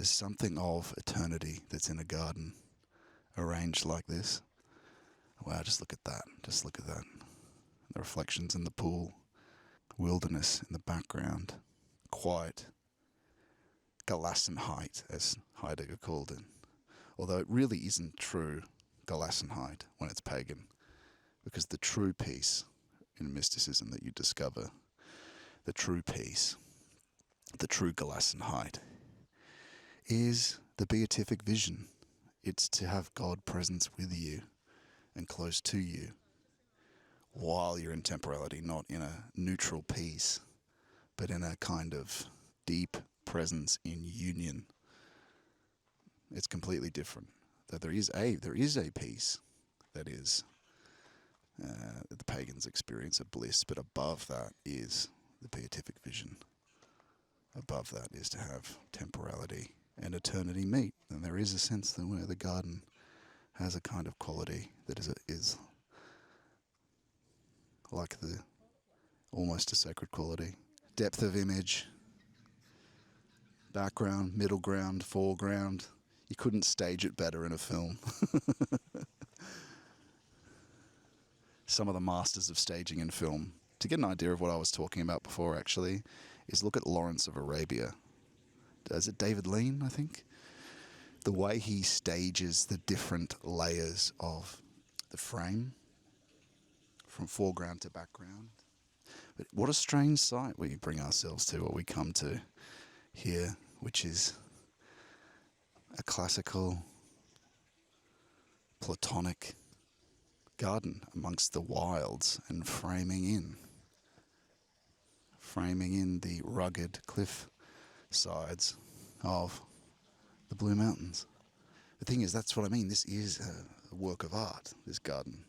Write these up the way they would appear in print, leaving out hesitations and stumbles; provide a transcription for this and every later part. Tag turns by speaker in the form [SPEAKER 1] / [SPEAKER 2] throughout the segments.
[SPEAKER 1] There's something of eternity that's in a garden arranged like this. Wow, just look at that. Just look at that. The reflections in the pool. Wilderness in the background. Quiet. Gelassenheit, as Heidegger called it. Although it really isn't true Gelassenheit when it's pagan. Because the true peace in mysticism that you discover, the true peace, the true Gelassenheit, is the beatific vision. It's to have God presence with you and close to you while you're in temporality, not in a neutral peace, but in a kind of deep presence in union. It's completely different. That there is a peace that is the pagan's experience of bliss, but above that is the beatific vision. Above that is to have temporality and eternity meet. And there is a sense that where the garden has a kind of quality that is like almost a sacred quality. Depth of image, background, middle ground, foreground. You couldn't stage it better in a film. Some of the masters of staging in film, to get an idea of what I was talking about before actually, is look at Lawrence of Arabia. Is it David Lean, I think? The way he stages the different layers of the frame, from foreground to background. But what a strange sight we bring ourselves to, or we come to here, which is a classical, Platonic garden amongst the wilds and framing in the rugged cliff sides of the Blue Mountains. The thing is, that's what I mean. This is a work of art, this garden.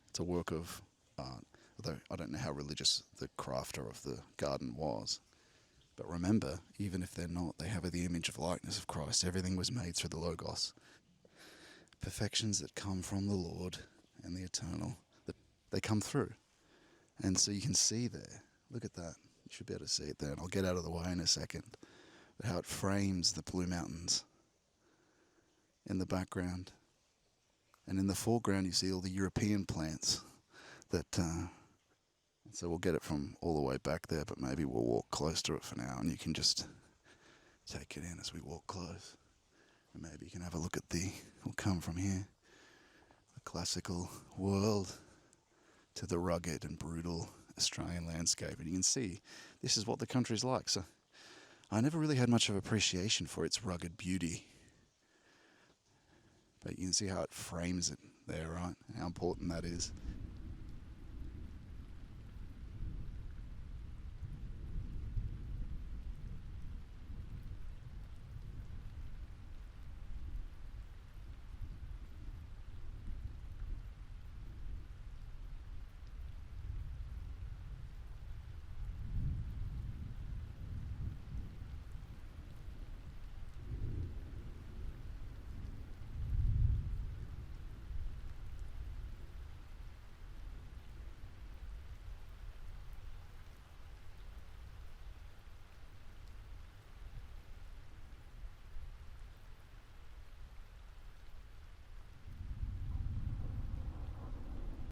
[SPEAKER 1] It's a work of art, although I don't know how religious the crafter of the garden was. But remember, even if they're not, they have the image of likeness of Christ. Everything was made through the Logos. Perfections that come from the Lord and the eternal, that they come through. And so you can see there, look at that. You should be able to see it there, and I'll get out of the way in a second. But how it frames the Blue Mountains in the background. And in the foreground you see all the European plants that... So we'll get it from all the way back there, but maybe we'll walk close to it for now, and you can just take it in as we walk close. And maybe you can have a look at we'll come from here, the classical world to the rugged and brutal Australian landscape. And you can see this is what the country's like. So I never really had much of appreciation for its rugged beauty. But you can see how it frames it there, right? And how important that is.